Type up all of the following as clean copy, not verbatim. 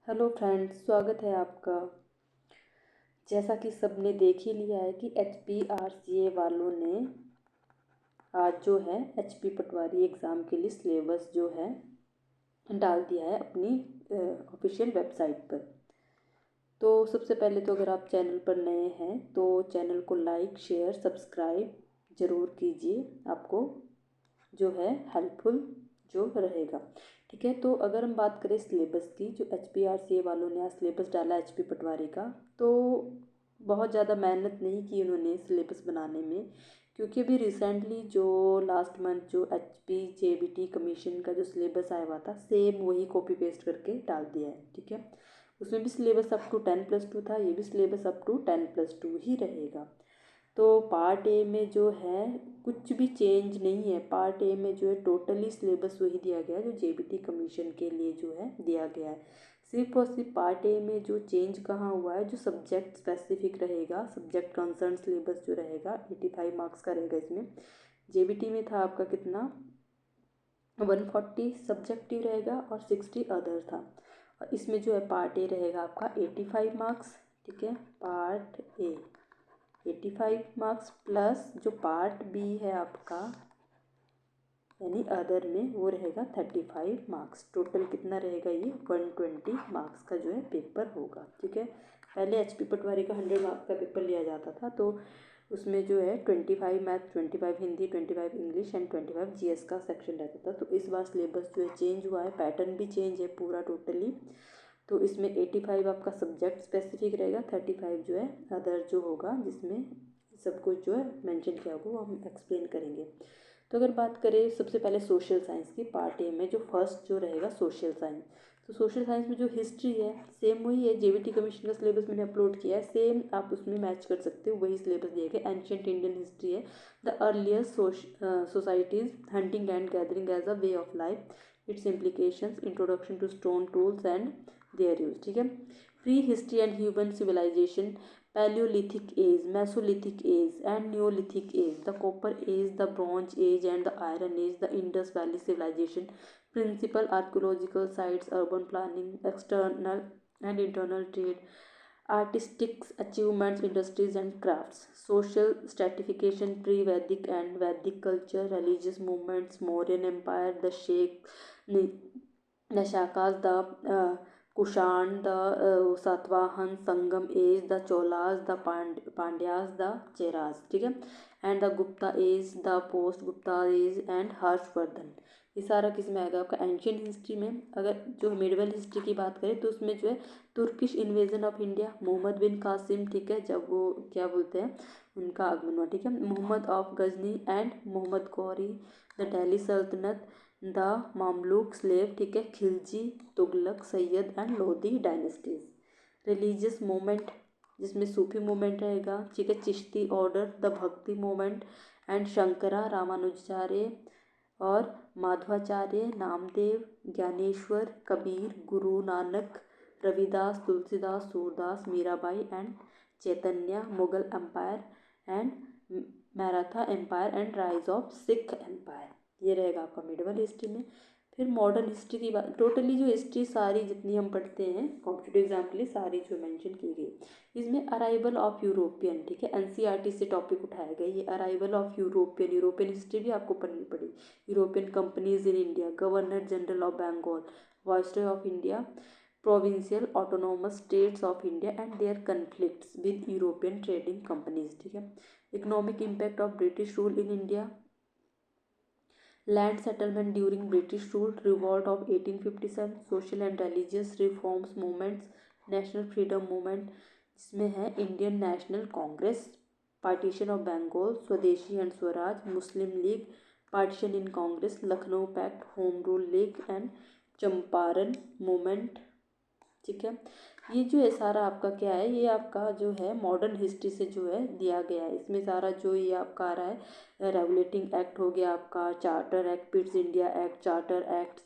Hello friends, स्वागत है आपका। जैसा कि सबने देख ही लिया है कि HPRCA वालों ने आज जो है HP पटवारी एग्ज़ाम के लिए सिलेबस जो है डाल दिया है अपनी ऑफिशियल वेबसाइट पर। तो सबसे पहले तो अगर आप चैनल पर नए हैं तो चैनल को लाइक शेयर सब्सक्राइब ज़रूर कीजिए, आपको जो है हेल्पफुल जो रहेगा। ठीक है, तो अगर हम बात करें सिलेबस की, जो HPRCA वालों ने आज सिलेबस डाला HP पटवारी का, तो बहुत ज़्यादा मेहनत नहीं की उन्होंने सिलेबस बनाने में, क्योंकि अभी रिसेंटली जो लास्ट मंथ जो HPJBT कमीशन का जो सिलेबस आया हुआ था, सेम वही कॉपी पेस्ट करके डाल दिया है। ठीक है, उसमें भी सिलेबस अप टू 10+2 था, ये भी सिलेबस अप टू 10+2 ही रहेगा। तो पार्ट ए में जो है कुछ भी चेंज नहीं है। पार्ट ए में जो है टोटली सिलेबस वही दिया गया है जो JBT कमीशन के लिए जो है दिया गया है। सिर्फ और सिर्फ पार्ट ए में जो चेंज कहाँ हुआ है, जो सब्जेक्ट स्पेसिफिक रहेगा, सब्जेक्ट कंसर्न सिलेबस जो रहेगा 85 मार्क्स का रहेगा। इसमें JBT में था आपका कितना 140 सब्जेक्टिव रहेगा और 60 अदर था। और इसमें जो है पार्ट ए रहेगा आपका 85 मार्क्स। ठीक है, पार्ट ए 85 मार्क्स प्लस जो पार्ट बी है आपका यानी अदर में वो रहेगा 35 मार्क्स। टोटल कितना रहेगा, ये 120 मार्क्स का जो है पेपर होगा। ठीक है, पहले HP पटवारी का 100 मार्क्स का पेपर लिया जाता था, तो उसमें जो है 25 math, 25 Hindi, 25 English and 25 GS का सेक्शन रहता था। तो इस बार सिलेबस जो है चेंज हुआ है, पैटर्न भी चेंज है पूरा टोटली। तो इसमें 85 आपका सब्जेक्ट स्पेसिफिक रहेगा, 35 जो है अदर जो होगा, जिसमें सब कुछ जो है मेंशन किया होगा वो हम एक्सप्लेन करेंगे। तो अगर बात करें सबसे पहले सोशल साइंस की, पार्ट ए में जो फर्स्ट जो रहेगा सोशल साइंस। तो सोशल साइंस में जो हिस्ट्री है सेम वही है, JBT कमीशन का सिलेबस मैंने अपलोड किया है, सेम आप उसमें मैच कर सकते हो, वही सिलेबस दिया गया। एंशियंट इंडियन हिस्ट्री है, the earliest societies, hunting and gathering as a way of life, its implications, introduction to stone tools and their use. ठीक है, prehistory and human civilisation, Paleolithic age, Mesolithic age and Neolithic age, the Copper age, the Bronze age and the Iron age, the Indus Valley civilization, principal archaeological sites, urban planning, external and internal trade, artistic achievements, industries and crafts, social stratification, pre-Vedic and Vedic culture, religious movements, Mauryan Empire, the Sheikh, the Shakas, the Kushan, the Satvahan, Sangam age, the Cholas, the Pandyas, the Cheras, ठीक है, and the Gupta age, the post Gupta age and Harshavardhan. ये सारा किस में आएगा आपका ancient history में। अगर जो मिडिवल हिस्ट्री की बात करें तो उसमें जो है Turkish invasion of India, Mohammad bin Qasim, ठीक है, जब वो क्या बोलते हैं उनका आगमन हुआ। ठीक है, Mohammad of Ghazni and Mohammad Ghori, the Delhi Saltanat, the Mamluk slave, ठीक है, Khilji, Tughlaq, Sayyid and Lodhi dynasties. Religious movement जिसमें सूफी मूवमेंट रहेगा, ठीक है, Chishti order, the Bhakti movement and Shankara, Ramanujacharya और Madhvacharya, Namdev, Gyaneshwar, Kabir, Guru Nanak, Ravidas, Tulsidas, Surdas, Mirabai and Chaitanya, Mughal empire and Maratha empire and rise of Sikh empire. ये रहेगा आपका मिडिवल हिस्ट्री में। फिर मॉडर्न हिस्ट्री की बात, टोटली जो हिस्ट्री सारी जितनी हम पढ़ते हैं कॉम्पिटिटिव एग्जाम के लिए सारी जो मेंशन की गई। इसमें अराइवल ऑफ यूरोपियन, ठीक है, NCERT से टॉपिक उठाया गया ये arrival of European. European history भी आपको पढ़नी पड़ी। European companies in India, governor general of Bengal, viceroy of India, provincial autonomous states of India and their conflicts with European trading companies. ठीक है, economic impact of British rule in India, land settlement during British rule, revolt of 1857, social and religious reforms movements, national freedom movement जिसमें है Indian National Congress, partition of Bengal, swadeshi and swaraj, Muslim League, partition in Congress, Lucknow pact, home rule league and Champaran movement. ठीक है, ये जो है सारा आपका क्या है, ये आपका जो है मॉडर्न हिस्ट्री से जो है दिया गया है। इसमें सारा जो ये आपका आ रहा है रेगुलेटिंग एक्ट हो गया आपका, charter act, Pitt's India act, charter act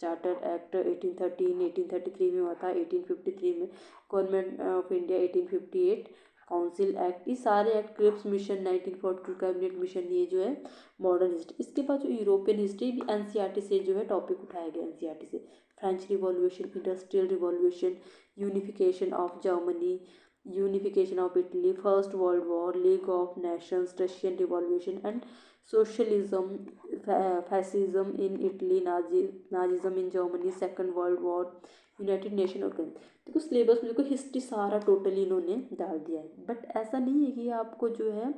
1813, 1833 में हुआ था, 1853 में government of India, 1858 council act, ये सारे act, Cripps mission 1942 cabinet mission, ये जो है मॉडर्न हिस्ट्री। इसके बाद जो यूरोपियन हिस्ट्री भी NCERT से जो है टॉपिक उठाया गया NCERT से। French revolution, industrial revolution, unification of Germany, unification of Italy, first world war, league of Nations, Russian revolution and socialism, fascism in Italy, Nazism in Germany, second world war, United nation और देखो syllabus में देखो history सारा total इन्होंने डाल दिया है। But ऐसा नहीं है कि आपको जो है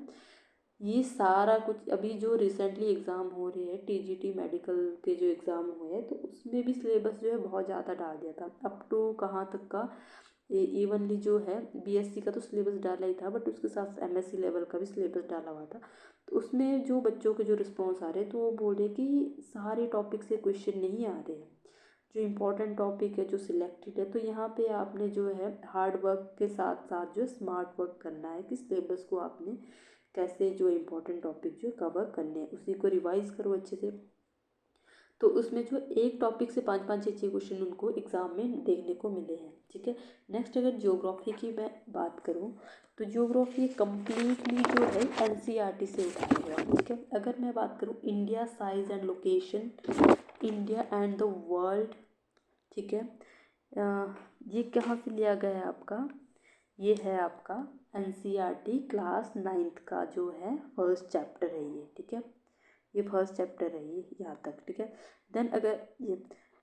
ये सारा कुछ, अभी जो रिसेंटली एग्ज़ाम हो रहे हैं टीजीटी मेडिकल के जो एग्ज़ाम हुए हैं तो उसमें भी सिलेबस जो है बहुत ज़्यादा डाल दिया था, अप टू कहाँ तक का इवनली जो है बीएससी का तो सिलेबस डाला ही था, बट उसके साथ एमएससी लेवल का भी सिलेबस डाला हुआ था। तो उसमें जो बच्चों के जो रिस्पॉन्स आ रहे तो वो बोल रहे कि सारे टॉपिक से क्वेश्चन नहीं आ रहे, जो इम्पोर्टेंट टॉपिक है जो सिलेक्टेड है, तो यहाँ पे आपने जो है हार्ड वर्क के साथ साथ जो स्मार्ट वर्क करना है कि सिलेबस को आपने कैसे जो इम्पोर्टेंट टॉपिक जो कवर करने हैं उसी को रिवाइज करो अच्छे से। तो उसमें जो एक टॉपिक से 5-5 6 क्वेश्चन उनको एग्ज़ाम में देखने को मिले हैं, ठीक है। नेक्स्ट अगर ज्योग्राफी की मैं बात करूँ तो ज्योग्राफी कम्प्लीटली जो है एनसीईआरटी से उठाया गया, ठीक है। अगर मैं बात करूँ India size and location, India and the world, ठीक है, ये कहाँ से लिया गया है आपका, ये है आपका एनसीईआरटी क्लास 9th का जो है फर्स्ट चैप्टर है ये, ठीक है। ये फर्स्ट चैप्टर है ये यहाँ तक, ठीक है। देन अगर ये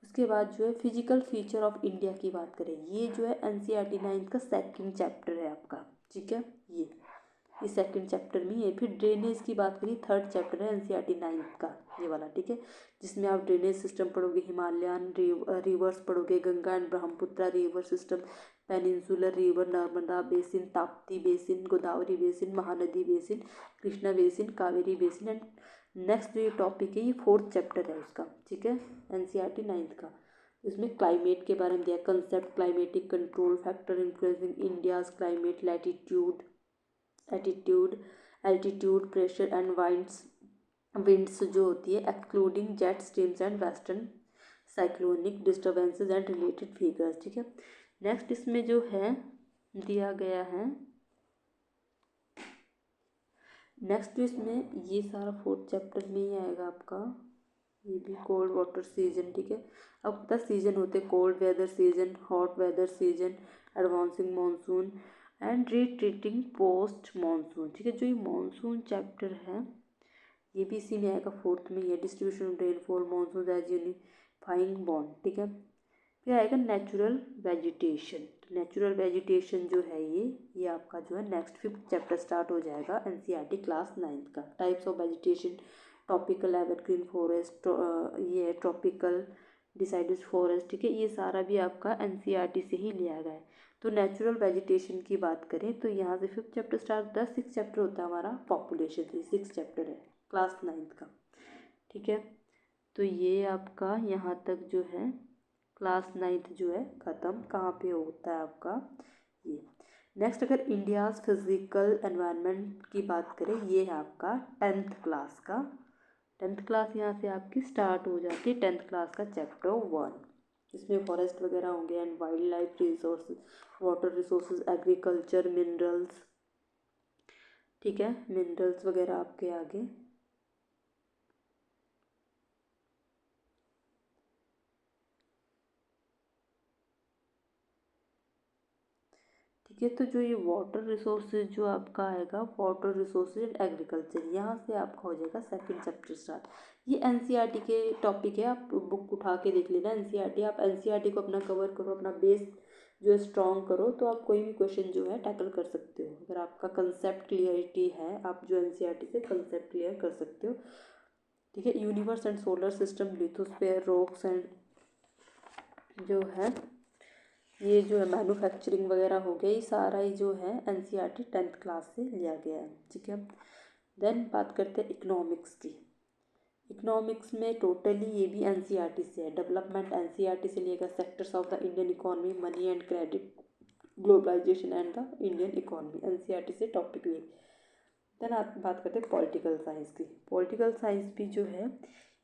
उसके बाद जो है फिजिकल फीचर ऑफ इंडिया की बात करें, ये जो है एनसीईआरटी 9th का सेकंड चैप्टर है आपका, ठीक है। ये सेकंड चैप्टर में है। फिर ड्रेनेज की बात करिए, थर्ड चैप्टर है एनसीईआरटी 9th का ये वाला, ठीक है, जिसमें आप ड्रेनेज सिस्टम पढ़ोगे, हिमालयन रिवर्स पढ़ोगे, Ganga and Brahmaputra river system, peninsular river, Narmada basin, Tapti basin, Godavari basin, Mahanadi basin, Krishna basin, Kaveri basin and next जो टॉपिक है ये फोर्थ चैप्टर है उसका, ठीक है, एनसीईआरटी 9th का। इसमें क्लाइमेट के बारे में दिया, concept climatic control, factor influencing India's climate, latitude, attitude, altitude, pressure and winds जो होती है, excluding jet streams and western cyclonic disturbances and related figures, ठीक है। नेक्स्ट इसमें जो है दिया गया है, नेक्स्ट इसमें ये सारा फोर्थ चैप्टर में ही आएगा आपका, ये भी कोल्ड वाटर सीजन, ठीक है। अब 10 सीजन होते हैं, cold weather season, hot weather season, advancing monsoon and retreating post monsoon, ठीक है। जो ये मानसून चैप्टर है ये भी इसी में आएगा, फोर्थ में ही है, distribution of rainfall, monsoon as unifying bond, ठीक है। फिर आएगा नेचुरल वेजिटेशन, नेचुरल वेजिटेशन जो है ये आपका जो है नेक्स्ट 5th चैप्टर स्टार्ट हो जाएगा एनसीईआरटी क्लास 9th का। Types of vegetation, tropical evergreen forest, ये है ट्रॉपिकल डिसाइडस फॉरेस्ट, ठीक है। ये सारा भी आपका एनसीईआरटी से ही लिया गया है। तो नेचुरल वेजिटेशन की बात करें तो यहाँ से 5th चैप्टर स्टार्ट होता है, 6th चैप्टर होता है हमारा पॉपुलेशन, 6th चैप्टर है क्लास 9th का, ठीक है। तो ये आपका यहाँ तक जो है क्लास 9th जो है ख़त्म, कहाँ पे होता है आपका ये। नेक्स्ट अगर इंडियाज़ फिजिकल एनवायरनमेंट की बात करें, ये है आपका 10th क्लास का, 10th क्लास यहाँ से आपकी स्टार्ट हो जाती है, 10th क्लास का चैप्टर 1। इसमें फॉरेस्ट वगैरह होंगे and wild life resources, water resources, agriculture, minerals, ठीक है, मिनरल्स वगैरह आपके आगे, ठीक है। तो जो ये वाटर रिसोर्सेज जो आपका आएगा, वाटर रिसोर्सेज एंड एग्रीकल्चर, यहाँ से आपका हो जाएगा सेकंड चैप्टर स्टार्ट। ये एनसीईआरटी के टॉपिक है, आप बुक उठा के देख लेना एनसीईआरटी, आप एनसीईआरटी को अपना कवर करो, अपना बेस जो है स्ट्रॉन्ग करो, तो आप कोई भी क्वेश्चन जो है टैकल कर सकते हो। अगर आपका कंसेप्ट क्लियरिटी है, आप जो एनसीईआरटी से कंसेप्ट क्लियर कर सकते हो, ठीक है। Universe and solar system, lithosphere, rocks and जो है ये जो है मैन्युफैक्चरिंग वगैरह हो गया, ये सारा ही जो है एनसीईआरटी 10th क्लास से लिया गया है, ठीक है। देन बात करते हैं इकोनॉमिक्स की। इकोनॉमिक्स में टोटली ये भी एनसीईआरटी से है, डेवलपमेंट एनसीईआरटी से लिया गया, sectors of the Indian economy, money and credit, globalisation and the Indian economy, NCERT से टॉपिक लिए। देन आप बात करते हैं पॉलिटिकल साइंस की। पॉलिटिकल साइंस भी जो है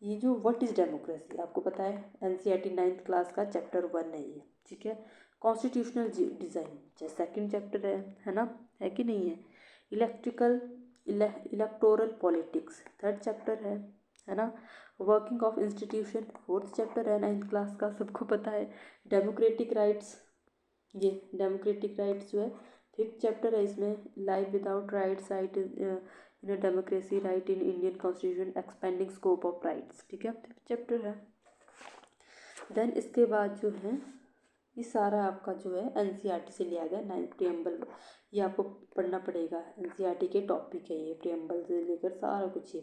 ये जो व्हाट इज़ डेमोक्रेसी आपको पता है, एनसीईआरटी 9th क्लास का चैप्टर 1 है ये, ठीक है। कॉन्स्टिट्यूशनल डिज़ाइन चाहे सेकंड चैप्टर है ना, है कि नहीं है। Electrical electoral politics third chapter है ना। Working of institution 4th chapter है 9th क्लास का, सबको पता है। डेमोक्रेटिक राइट्स, ये डेमोक्रेटिक राइट्स जो है 5th चैप्टर है, इसमें life without rights, right in democracy, right in Indian constitution, expanding scope of rights, ठीक है, 5th चैप्टर है। देन इसके बाद जो है ये सारा आपका जो है एनसीईआरटी से लिया गया, 9th प्रियम्बल, ये आपको पढ़ना पड़ेगा, एनसीईआरटी के टॉपिक है ये, प्रियम्बल से लेकर सारा कुछ ये।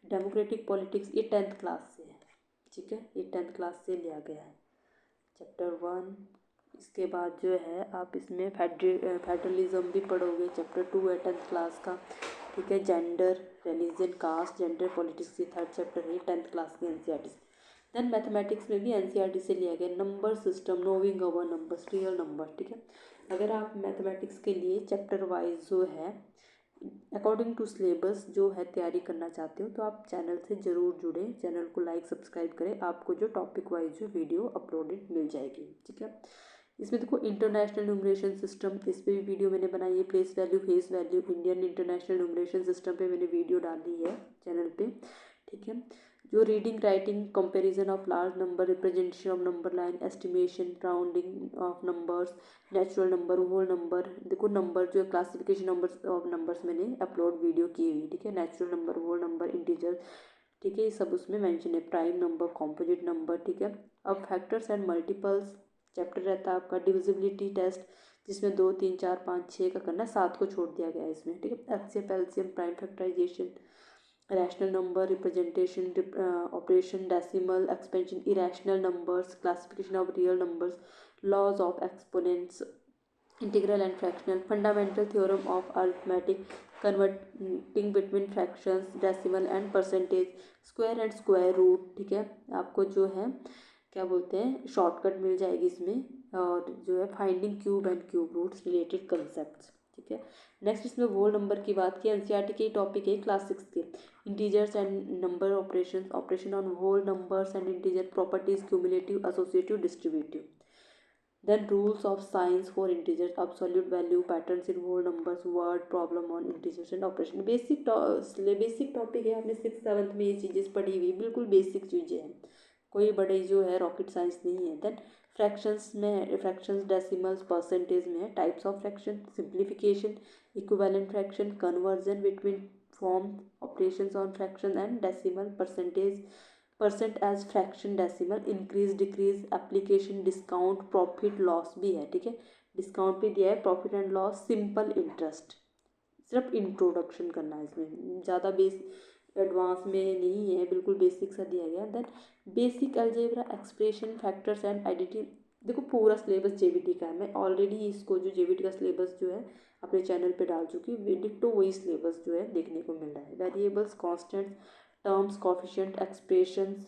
डेमोक्रेटिक पॉलिटिक्स ये 10th क्लास से है, ठीक है, ये 10th क्लास से लिया गया है, चैप्टर 1। इसके बाद जो है आप इसमें फेडरलिज्म भी पढ़ोगे, चैप्टर 2 है 10th क्लास का, ठीक है। Gender, religion, caste, gender politics ये 3rd चैप्टर है 10th क्लास के एनसीईआरटी से। देन मैथमेटिक्स में भी एनसीईआरटी से लिया गया, नंबर सिस्टम, नोइंग अवर नंबर्स, रियल नंबर, ठीक है। अगर आप मैथमेटिक्स के लिए चैप्टर वाइज जो है अकॉर्डिंग टू सिलेबस जो है तैयारी करना चाहते हो तो आप चैनल से ज़रूर जुड़ें, चैनल को लाइक सब्सक्राइब करें, आपको जो टॉपिक वाइज जो वीडियो अपलोडेड मिल जाएगी, ठीक है। इसमें देखो इंटरनेशनल न्यूमरेशन सिस्टम, इस पर भी वीडियो मैंने बनाई है, place value, face value, Indian international numeration system पे मैंने वीडियो डाली है चैनल पे, ठीक है। जो reading, writing, comparison of large number, representation of number line, estimation, rounding off numbers, natural number, whole number, देखो नंबर जो है क्लासिफिकेशन नंबर्स ऑफ नंबर्स मैंने अपलोड वीडियो की हुई, ठीक है। Natural number, whole number, integer, ठीक है, ये सब उसमें मेंशन है, प्राइम नंबर, कॉम्पोजिट नंबर, ठीक है। अब फैक्टर्स एंड मल्टीपल्स चैप्टर रहता है आपका, डिविजिबिलिटी टेस्ट जिसमें 2, 3, 4, 5, 6 का करना, 7 को छोड़ दिया गया है इसमें, ठीक है। HCF, LCM, prime factorisation, rational number, representation, operation, decimal, expansion, irrational numbers, classification of real numbers, laws of exponents, integral and fractional, fundamental theorem of arithmetic, converting between fractions, decimal and percentage, square and square root, ठीक है। आपको जो है क्या बोलते हैं shortcut मिल जाएगी इसमें, और जो है finding cube and cube roots, related concepts, ठीक है। नेक्स्ट इसमें होल नंबर की बात की, एनसीईआरटी के टॉपिक है क्लास 6 के, integers and number operation, operation on whole numbers and integer, properties, cumulative, associative, distributive. Then rules of science for integers, absolute value, patterns in whole numbers, word problem on integers and operation। Basic topic है, आपने 6th 7th में ये चीज़ें पढ़ी हुई, बिल्कुल basic चीज़ें हैं, कोई बड़े जो है रॉकेट साइंस नहीं है। देन फ्रैक्शंस में, फ्रैक्शंस, डेसिमल्स, परसेंटेज में है, types of fraction, simplification, equivalent fraction, conversion between form, operations on fraction and decimal, percentage, percent as fraction, decimal, increase decrease, application, discount, profit loss भी है, ठीक है, discount भी दिया है, profit and loss, simple interest, सिर्फ introduction करना है इसमें, ज़्यादा बेस एडवांस में नहीं है, बिल्कुल बेसिक सा दिया गया। Then basic algebra, expression, factors and identity, देखो पूरा सिलेबस जेबीटी का है, मैं ऑलरेडी इसको जो जेबीटी का सिलेबस जो है अपने चैनल पे डाल चुकी हूँ, डिट्टो वही सिलेबस जो है देखने को मिल रहा है। Variables, constants, terms, coefficient, expressions,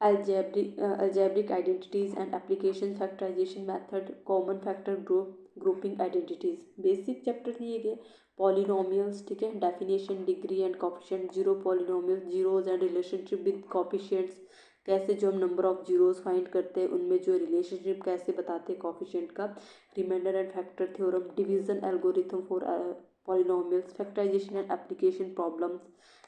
algebraic identities and application, factorization method, common factor group, grouping identities, basic chapter दिए गए। पॉलिनोमियल्स, ठीक है, definition, degree and coefficient, zero polynomial, zeros and relationship with coefficients, कैसे जो हम नंबर ऑफ जीरोज फाइंड करते हैं उनमें जो रिलेशनशिप कैसे बताते हैं कोफिशिएंट का, remainder and factor theorem, division algorithm for polynomials, factorisation and application problems.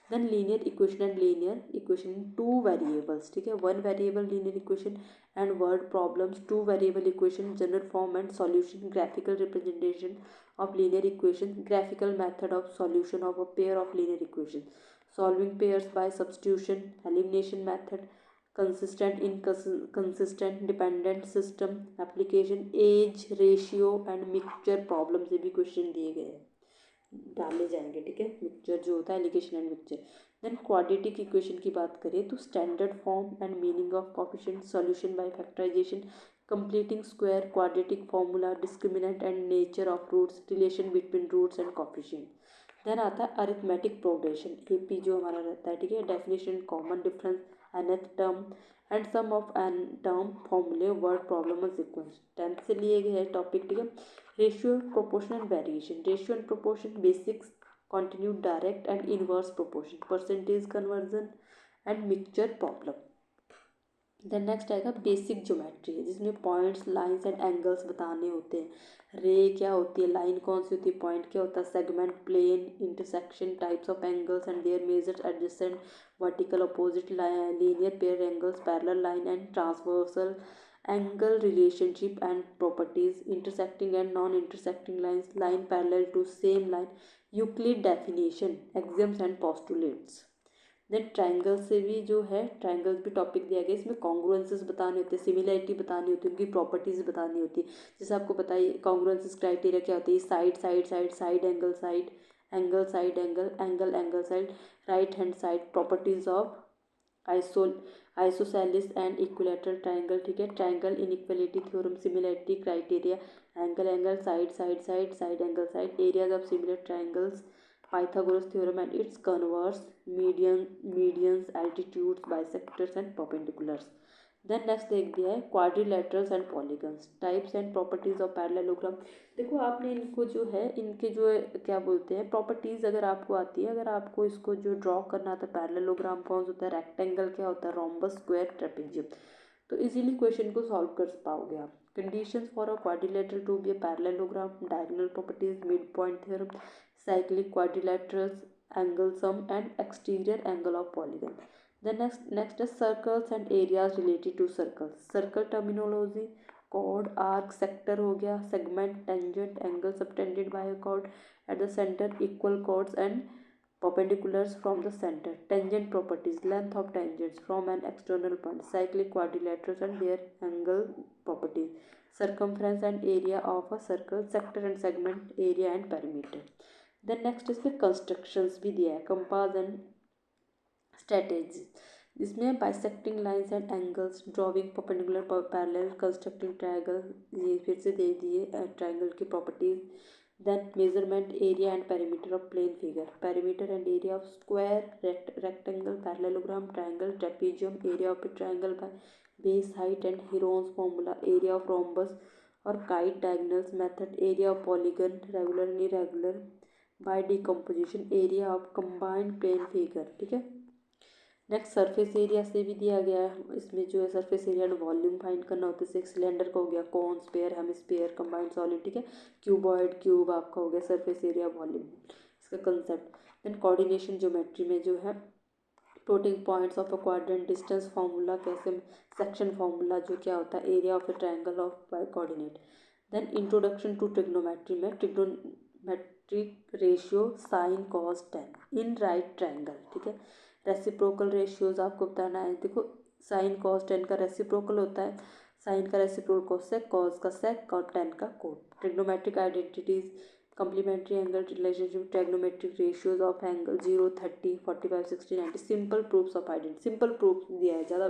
Then linear equation and linear equation in 2 variables, ठीक है, 1 variable linear equation and word problems, 2 variable equation, general form and solution, graphical representation of linear equation, graphical method of solution of a pair of linear equation, solving pairs by substitution, elimination method, consistent inconsistent dependent system, application, age ratio and mixture problem से भी question दिए गए हैं, डाले जाएंगे, ठीक है, mixture जो होता है, alligation and mixture. Then quadratic equation की बात करें तो standard form and meaning of coefficient, solution by factorisation, completing square, quadratic formula, discriminant and nature of roots, relation between roots and coefficient. Then आता है arithmetic progression, AP जो हमारा रहता है, ठीक है, definition, common difference, nth term and sum of n term, फॉर्मूले, word problem और सीक्वेंस, 10th से लिए गए हैं टॉपिक, ठीक है। Ratio, proportion and variation, ratio and proportion, basics, continued direct and inverse proportion, percentage conversion and mixture problem. Then next आएगा basic geometry, जिसमें पॉइंट्स, लाइंस एंड एंगल्स बताने होते हैं। रे क्या होती है, लाइन कौन सी होती है, पॉइंट क्या होता है, segment, plane, intersection, types of angles and their measures, adjacent, vertical, opposite, linear pair angles, parallel line and transversal angle, relationship and properties, intersecting and non intersecting lines, line parallel to same line, Euclid definition, axioms and postulates. Then triangle से भी जो है, triangles भी topic दिया गया, इसमें कॉन्ग्रुएंसेस बताने होते हैं, सिमिलरिटी बतानी होती है, उनकी प्रॉपर्टीज बतानी होती है। जैसे आपको बताइए कॉन्ग्रुएंसेस क्राइटेरिया क्या होती है, side side side, side angle side, angle side angle, angle angle side, right hand side, properties of isosceles and equilateral triangle, ठीक है। Triangle inequality theorem, similarity criteria, angle angle side side side, side angle side, areas of similar triangles, Pythagoras theorem and its converse, medians, altitudes, bisectors and perpendiculars. Then next देख दिया है quadrilaterals and polygons, types and properties of parallelogram। देखो आपने इनको जो है, इनके जो है क्या बोलते हैं प्रॉपर्टीज अगर आपको आती है, अगर आपको इसको जो ड्रॉ करना आता है, पैरेललोग्राम कौन सा होता है, रेक्टेंगल क्या होता है, रोम्बस, स्क्वायर, ट्रेपेजियम, तो इजीली क्वेश्चन को सॉल्व कर पाओगे आप। Conditions for a quadrilateral to be a parallelogram, diagonal properties, mid point theorem, cyclic quadrilaterals, angle sum and exterior angle of polygon. Then next is circles and areas related to circles. Circle terminology, chord, arc, sector हो गया, segment, tangent, angle subtended by a chord at the center, equal chords and perpendiculars from the center. Tangent properties, length of tangents from an external point. Cyclic quadrilaterals and their angle properties. Circumference and area of a circle, sector and segment, area and perimeter. Then next इसमें constructions भी दिया है, compass and strategy, जिसमें bisecting lines and angles, drawing perpendicular parallel, constructing triangle, ये फिर से दे दिए ट्रायंगल की properties. Then measurement, area and perimeter of plane figure, perimeter and area of square, rectangle, parallelogram, triangle, trapezium, area of a triangle by base, height and Heron's formula, area of rhombus और kite diagonals method, area of polygon, regular and irregular by decomposition, area of combined plane figure, ठीक है। Next surface area से भी दिया गया है, इसमें जो है surface area and volume find करना होता है। जैसे सिलेंडर का हो गया, cone, sphere, hemisphere, combined solid, ठीक है। क्यूबॉइड, क्यूब आपका हो गया सरफेस एरिया, वॉल्यूम, इसका कंसेप्ट। देन कोऑर्डिनेशन ज्योमेट्री में जो है floating points of a quadrant, distance formula, कैसे सेक्शन फार्मूला जो क्या होता है, area of a triangle of by coordinate. Then introduction to trigonometry में trigonometric ratio sine cos ten in right triangle, ठीक है। रेसिप्रोकल रेशियोज आपको बताना है। देखो साइन कॉस टेन का रेसिप्रोकल होता है, साइन का रेसिप्रोकल कोसेक, कॉस का सेक और टेन का cot. Trigonometric identities, complementary angle relationship, trigonometric ratios of angle 0, 30, 45, 60, 90, simple proofs of identity, simple proof दिया है, ज़्यादा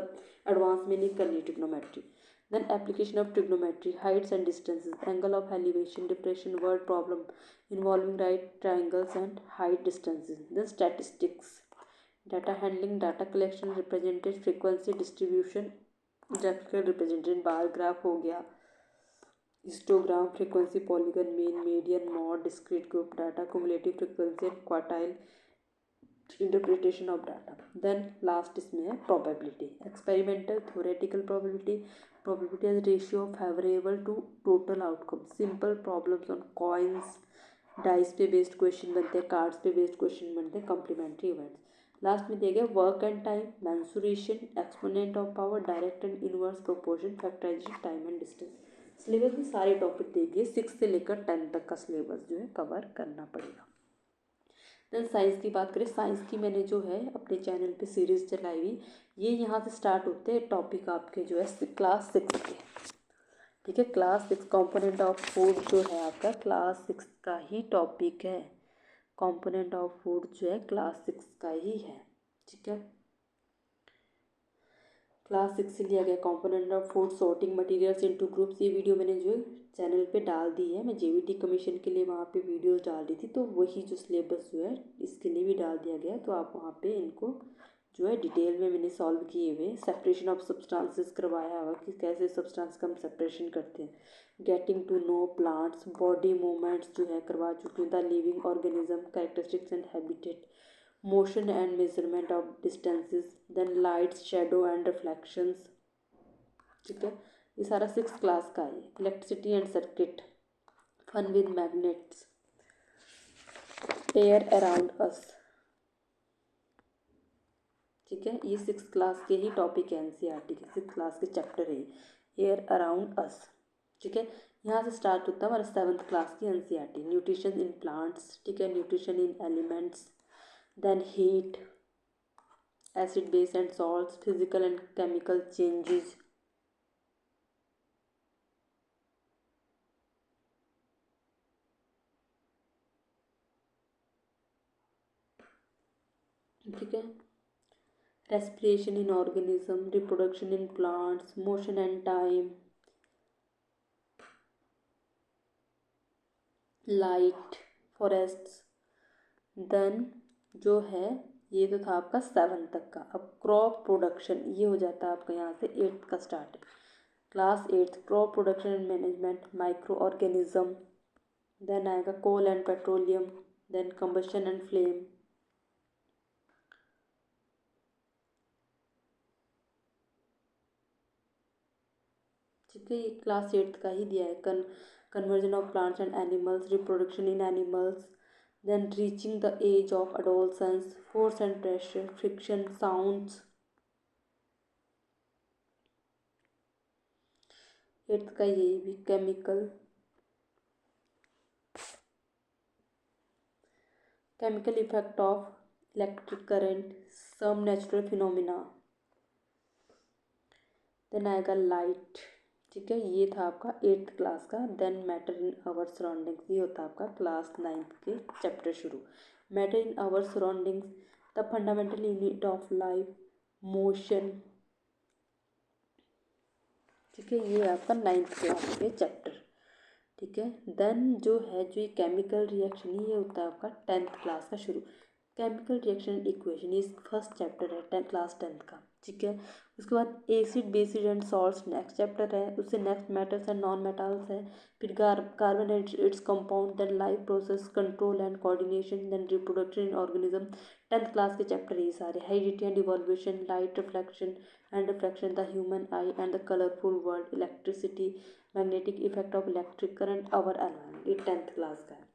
एडवांस में नहीं करनी trigonometry. Then application of trigonometry, heights and distances, angle of elevation, depression, word problem involving right triangles and height distances. Then statistics, data handling, data collection, represented frequency distribution, graphical represented bar graph हो गया, histogram, frequency, polygon, mean, median, mode, discrete group data, cumulative frequency and quartile interpretation of data. Then last इसमें है probability, experimental, theoretical probability, probability as ratio favourable to total outcome, simple problems on coins, dice पे based question बनते हैं, cards पे based question बनते हैं, complementary events. Last में दिया गया work and time, mensuration, exponent of power, direct and inverse proportion, factorisation, time and distance. Syllabus में सारे टॉपिक दे दिए, 6 से लेकर 10 तक का सिलेबस जो है कवर करना पड़ेगा। देन साइंस की बात करें, साइंस की मैंने जो है अपने चैनल पे सीरीज़ चलाई हुई, ये यहाँ से स्टार्ट होते हैं टॉपिक आपके जो है क्लास 6 के, ठीक है। क्लास 6 कंपोनेंट ऑफ फूड जो है आपका क्लास 6 का ही टॉपिक है, कंपोनेंट ऑफ फूड जो है क्लास 6 का ही है, ठीक है। क्लास 6 से लिया गया component of food, sorting materials into groups. ये वीडियो मैंने जो चैनल पे डाल दी है, मैं जेवीटी कमीशन के लिए वहाँ पे वीडियोस डाल दी थी, तो वही जो सिलेबस जो है इसके लिए भी डाल दिया गया, तो आप वहाँ पे इनको जो है डिटेल में मैंने सॉल्व किए हुए। सेपरेशन ऑफ सब्सटेंसेस करवाया हुआ कि कैसे सब्सटेंस का हम सेपरेशन करते हैं। Getting to know plants, body movements जो है करवा चुकी हूँ। The living organism, characteristics and habitat, motion and measurement of distances, then lights, shadow and reflections, ठीक है। ये सारा 6 क्लास का है। Electricity and circuit, fun with magnets, air around us, ठीक है। ये 6 क्लास के ही टॉपिक है, एनसीईआरटी के 6 क्लास के चैप्टर है, एयर अराउंड अस, ठीक है। यहाँ से स्टार्ट होता है हमारा 7th क्लास की एनसीईआरटी। न्यूट्रिशन इन प्लांट्स, ठीक है, nutrition in elements, then heat, acid base and salts, physical and chemical changes, ठीक है। respiration in organism, reproduction in plants, motion and time, light, forests, then जो है ये तो था आपका 7 तक का। अब क्रॉप प्रोडक्शन ये हो जाता है आपका यहाँ से 8th का स्टार्ट है। Class 8th crop production and management, microorganism, then आएगा coal and petroleum, then combustion and flame, ठीक है। ये क्लास 8th का ही दिया है। Conversion of plants and animals, reproduction in animals, then reaching the age of adolescence, force and pressure, friction, sounds. 8th का यही भी chemical effect of electric current, some natural phenomena, then आएगा light, ठीक है। ये था आपका 8th क्लास का। Then matter in our surroundings, ये होता है आपका क्लास 9th के चैप्टर शुरू। Matter in our surroundings, the fundamental unit of life, motion, ठीक है। ये आपका 9th क्लास के चैप्टर, ठीक है। देन जो है जो ये केमिकल रिएक्शन ये होता है आपका 10th क्लास का शुरू। केमिकल रिएक्शन इक्वेशन ये फर्स्ट चैप्टर है क्लास 10th का, ठीक है। उसके बाद acid bases and salts next chapter है। उससे next metals and non metals है। फिर carbon and its compound, then life process, control and coordination, then reproduction in organism. 10th class के चैप्टर ये सारे। Heredity and evolution, light reflection and reflection, the human eye and the colourful world, electricity, magnetic effect of electric current, our environment, ये 10th class का है।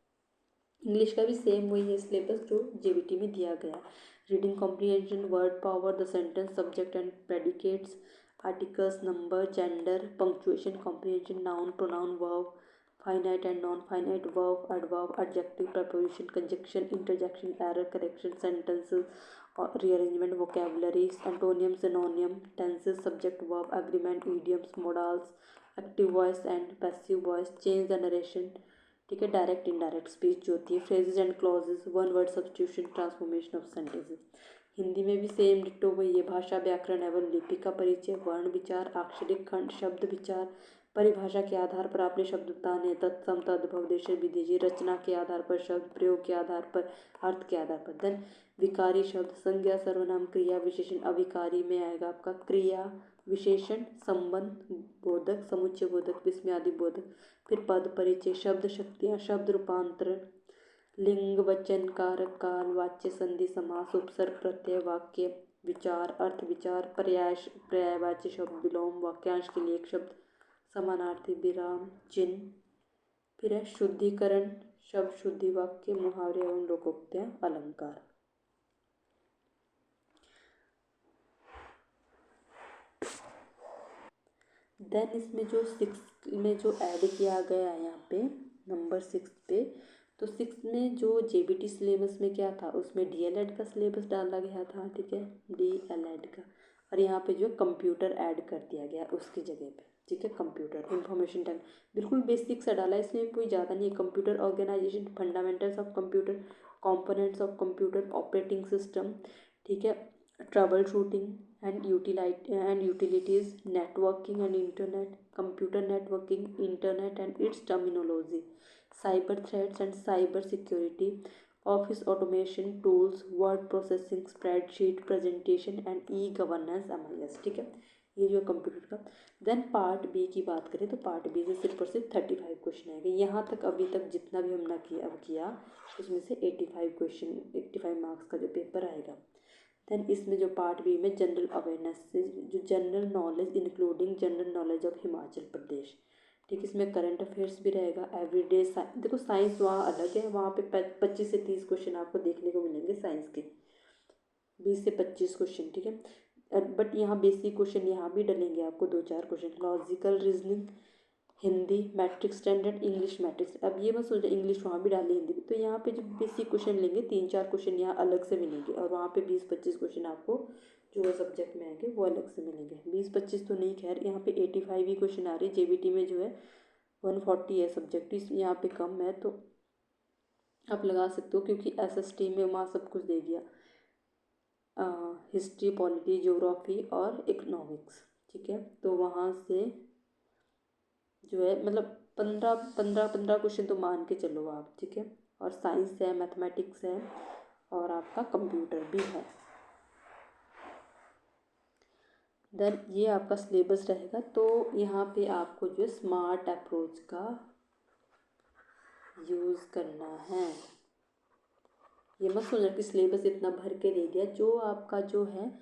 English का भी same वही है सिलेबस जो जेबीटी में दिया गया। Reading comprehension, word power, the sentence, subject and predicates, articles, number, gender, punctuation, comprehension, noun, pronoun, verb, finite and non finite, verb, adverb, adjective, preposition, conjunction, interjection, error correction, sentences और rearrangement, vocabularies, antonym, synonym, tenses, subject, verb, agreement, idioms, modals, active voice and passive voice, change the narration, ठीक है। Direct indirect speech जो होती है, phrases and clauses, one word substitution, transformation of sentences. Hindi में भी same ditto वही है। भाषा, व्याकरण एवं लिपि का परिचय, वर्ण विचार, अक्षरिक खंड, शब्द विचार, परिभाषा के आधार पर आपने शब्द बताने, तत्सम, तद्भव, देश विदेशी, रचना के आधार पर शब्द, प्रयोग के आधार पर, अर्थ के आधार पर। देन विकारी शब्द, संज्ञा, सर्वनाम, क्रिया, विशेषण। अविकारी में आएगा आपका क्रिया, विशेषण, संबंध बोधक, समुच्चय बोधक, विस्मयादि बोधक। फिर पद, परिचय, शब्द शक्तियाँ, शब्द रूपांतरण, लिंग, वचन, कारक, काल, वाच्य, संधि, समास, उपसर्ग, प्रत्यय, वाक्य, विचार, अर्थ विचार, पर्यायवाची शब्द, विलोम, वाक्यांश के लिए एक शब्द, समानार्थी, विराम चिन्ह। फिर है शुद्धिकरण, शब्द शुद्धि, वाक्य, मुहावरे एवं लोकोक्तियाँ, अलंकार। देन इसमें जो 6 में जो ऐड किया गया है यहाँ पे नंबर 6 पे, तो 6 में जो जेबीटी सिलेबस में क्या था, उसमें डीएलएड का सिलेबस डाला गया था, ठीक है, डीएलएड का। और यहाँ पे जो कंप्यूटर ऐड कर दिया गया उसकी जगह पे, ठीक है। कंप्यूटर इंफॉर्मेशन टेक बिल्कुल बेसिक सा डाला है, इसमें कोई ज़्यादा नहीं है। Computer organization, fundamentals of computer, components of computer, operating system, ठीक है, trouble shooting and utilities, networking and internet, computer networking, internet and its terminology, cyber threats and cyber security, office automation tools, word processing, spreadsheet, presentation and e-governance, MIS, ठीक है। ये जो computer का। Then part B की बात करें तो part B से सिर्फ और सिर्फ 35 क्वेश्चन आएंगे। यहाँ तक अभी तक जितना भी हमने किया उसमें से 85 क्वेश्चन, 85 मार्क्स का जो पेपर आएगा। देन इसमें जो पार्ट बी में जनरल अवेयरनेस से जो general knowledge including general knowledge of Himachal Pradesh, ठीक, इसमें करंट अफेयर्स भी रहेगा, एवरीडे देखो साइंस वहाँ अलग है, वहाँ पे 25 से 30 क्वेश्चन आपको देखने को मिलेंगे साइंस के, 20 से 25 क्वेश्चन, ठीक है। बट यहाँ बेसिक क्वेश्चन यहाँ भी डलेंगे आपको 2-4 question, logical reasoning, Hindi matric standard, English matrix. अब ये मत सोचो इंग्लिश वहाँ भी डाली हिंदी भी, तो यहाँ पे जो बेसिक क्वेश्चन लेंगे 3-4 क्वेश्चन यहाँ अलग से मिलेंगे, और वहाँ पे 20-25 क्वेश्चन आपको जो सब्जेक्ट में आएंगे वो अलग से मिलेंगे। 20-25 तो नहीं, खैर यहाँ पे 85 ही क्वेश्चन आ रही है, जेबीटी में जो है 140 है सब्जेक्ट, इस यहाँ पे कम है, तो आप लगा सकते हो, क्योंकि एसएसटी में वहाँ सब कुछ दे दिया, हिस्ट्री, पॉलिटी, ज्योग्राफी और इकोनॉमिक्स, ठीक है। तो वहाँ से जो है मतलब 15 क्वेश्चन तो मान के चलो आप, ठीक है। और साइंस है, मैथमेटिक्स है, और आपका कंप्यूटर भी है। देन ये आपका सिलेबस रहेगा, तो यहाँ पे आपको जो स्मार्ट अप्रोच का यूज़ करना है। ये मत सोचना कि सिलेबस इतना भर के दे दिया, जो आपका जो है,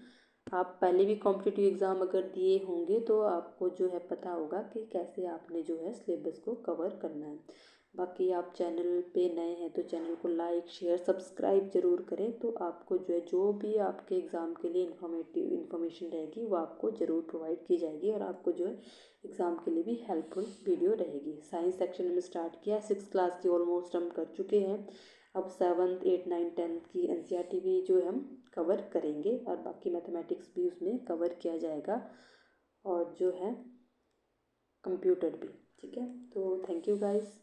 आप पहले भी कॉम्पिटिटिव एग्ज़ाम अगर दिए होंगे तो आपको जो है पता होगा कि कैसे आपने जो है सिलेबस को कवर करना है। बाकी आप चैनल पे नए हैं तो चैनल को लाइक शेयर सब्सक्राइब ज़रूर करें, तो आपको जो है जो भी आपके एग्ज़ाम के लिए इन्फॉर्मेशन रहेगी वो आपको ज़रूर प्रोवाइड की जाएगी, और आपको जो है एग्ज़ाम के लिए भी हेल्पफुल वीडियो रहेगी। साइंस सेक्शन में स्टार्ट किया, 6th क्लास की ऑलमोस्ट हम कर चुके हैं, अब 7th 8th 9th 10th की एनसीईआरटी भी जो है हम कवर करेंगे, और बाकी मैथमेटिक्स भी उसमें कवर किया जाएगा, और जो है कंप्यूटर भी, ठीक है। तो थैंक यू गाइस।